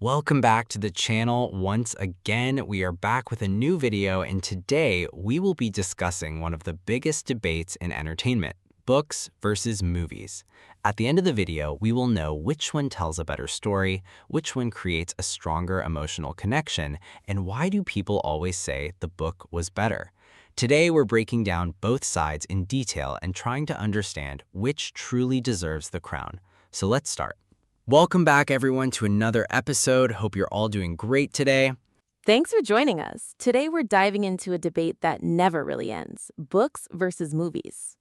Welcome back to the channel. Once again, we are back with a new video, and today we will be discussing one of the biggest debates in entertainment, books versus movies. At the end of the video, we will know which one tells a better story, which one creates a stronger emotional connection, and why do people always say the book was better. Today, we're breaking down both sides in detail and trying to understand which truly deserves the crown. So let's start. Welcome back, everyone, to another episode. Hope you're all doing great today. Thanks for joining us. Today we're diving into a debate that never really ends, books versus movies.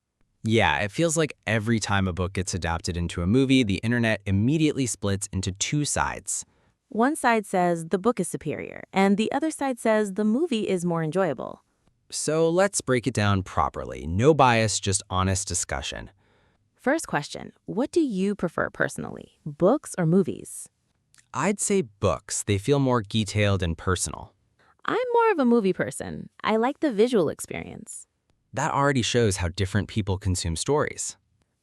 Yeah, it feels like every time a book gets adapted into a movie, the internet immediately splits into two sides. One side says the book is superior, and the other side says the movie is more enjoyable. So let's break it down properly. No bias, just honest discussion. First question, what do you prefer personally, books or movies? I'd say books. They feel more detailed and personal. I'm more of a movie person. I like the visual experience. That already shows how different people consume stories.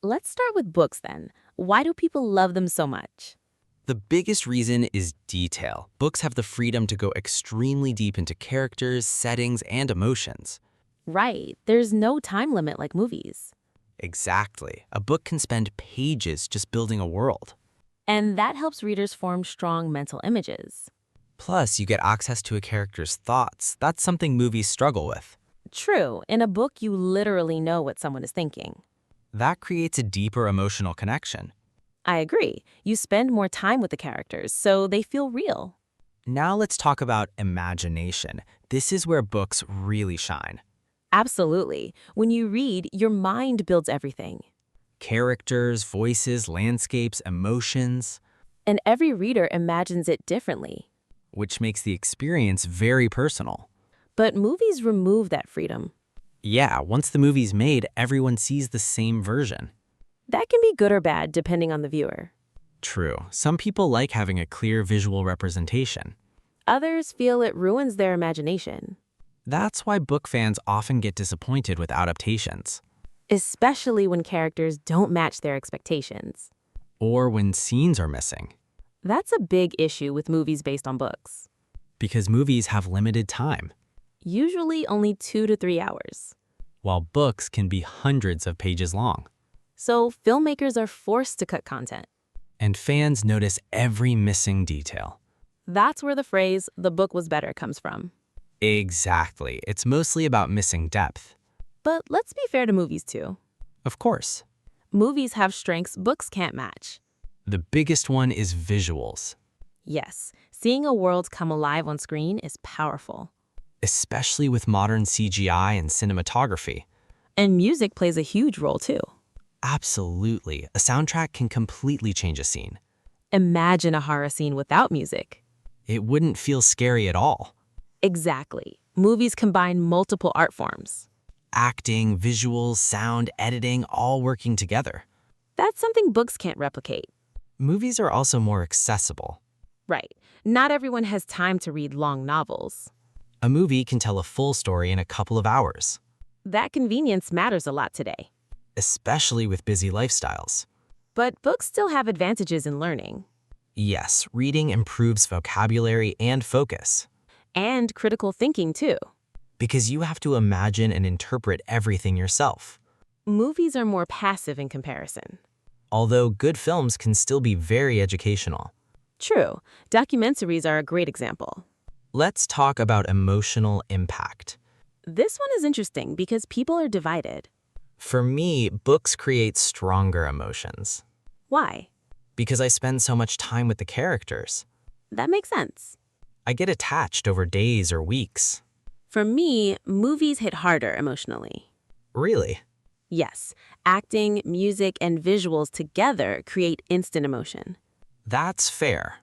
Let's start with books then. Why do people love them so much? The biggest reason is detail. Books have the freedom to go extremely deep into characters, settings, and emotions. Right, there's no time limit like movies. Exactly. A book can spend pages just building a world. And that helps readers form strong mental images. Plus, you get access to a character's thoughts. That's something movies struggle with. True, in a book you literally know what someone is thinking. That creates a deeper emotional connection. I agree. You spend more time with the characters, so they feel real. Now let's talk about imagination. This is where books really shine. Absolutely. When you read, your mind builds everything. Characters, voices, landscapes, emotions, And every reader imagines it differently. which makes the experience very personal. But movies remove that freedom. Yeah, once the movie's made, everyone sees the same version. That can be good or bad depending on the viewer. True, some people like having a clear visual representation. Others feel it ruins their imagination, That's why book fans often get disappointed with adaptations, especially when characters don't match their expectations. or when scenes are missing, That's a big issue with movies based on books. because movies have limited time, Usually only 2 to 3 hours. while books can be hundreds of pages long. So filmmakers are forced to cut content. And fans notice every missing detail. That's where the phrase, the book was better, comes from. Exactly. It's mostly about missing depth. But let's be fair to movies too. Of course. Movies have strengths books can't match. The biggest one is visuals, Yes, seeing a world come alive on screen is powerful. especially with modern CGI and cinematography. And music plays a huge role too. Absolutely. A soundtrack can completely change a scene. Imagine a horror scene without music. It wouldn't feel scary at all. Exactly. Movies combine multiple art forms. Acting, visuals, sound, editing, all working together. That's something books can't replicate. Movies are also more accessible. Right. Not everyone has time to read long novels. A movie can tell a full story in a couple of hours, That convenience matters a lot today. especially with busy lifestyles. But books still have advantages in learning. Yes, reading improves vocabulary and focus, And critical thinking too. because you have to imagine and interpret everything yourself. Movies are more passive in comparison. Although good films can still be very educational. True, documentaries are a great example. Let's talk about emotional impact. This one is interesting because people are divided. For me, books create stronger emotions, Why? because I spend so much time with the characters. That makes sense. I get attached over days or weeks. For me, movies hit harder emotionally. Really? Yes, acting, music, and visuals together create instant emotion. That's fair.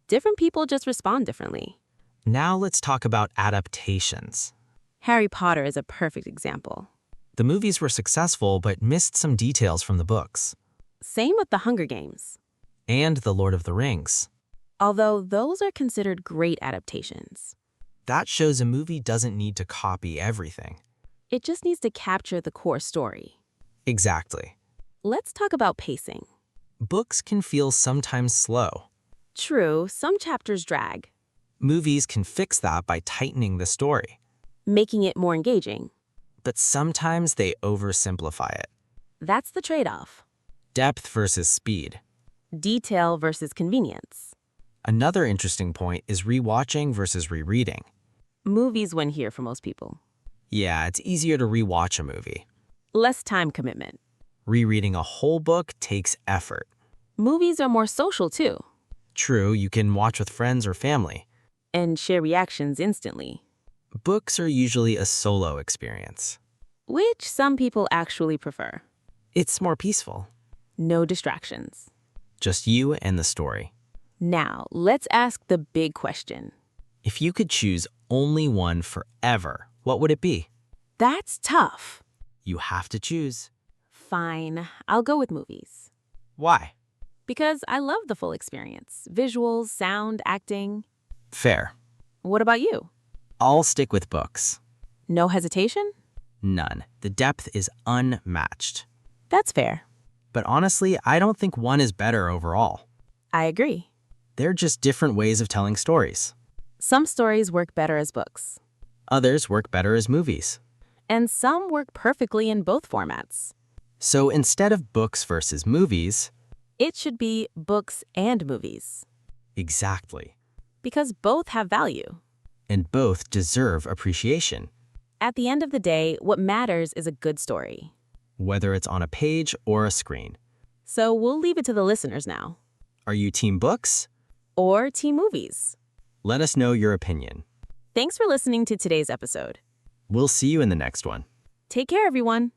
Different people just respond differently. Now let's talk about adaptations. Harry Potter is a perfect example. The movies were successful but missed some details from the books. Same with The Hunger Games. And The Lord of the Rings. Although those are considered great adaptations. That shows a movie doesn't need to copy everything. It just needs to capture the core story. Exactly. Let's talk about pacing. Books can feel sometimes slow. True, some chapters drag, Movies can fix that by tightening the story, making it more engaging. but sometimes they oversimplify it. That's the trade-off. Depth versus speed. Detail versus convenience. Another interesting point is rewatching versus rereading. Movies win here for most people. Yeah, it's easier to rewatch a movie. Less time commitment. Rereading a whole book takes effort. Movies are more social too, True, you can watch with friends or family. and share reactions instantly, Books are usually a solo experience. which some people actually prefer. It's more peaceful. No distractions. Just you and the story. Now, let's ask the big question. If you could choose only one forever, what would it be? That's tough. You have to choose. Fine, I'll go with movies. Why? Because I love the full experience. Visuals, sound, acting. Fair. What about you? I'll stick with books. No hesitation? None. The depth is unmatched. That's fair. But honestly, I don't think one is better overall. I agree. They're just different ways of telling stories. Some stories work better as books, Others work better as movies. and some work perfectly in both formats. So instead of books versus movies, It should be books and movies, exactly. because both have value. And both deserve appreciation, At the end of the day, what matters is a good story. whether it's on a page or a screen. So we'll leave it to the listeners now. Are you team books? Or team movies. Let us know your opinion. Thanks for listening to today's episode. We'll see you in the next one. Take care, everyone.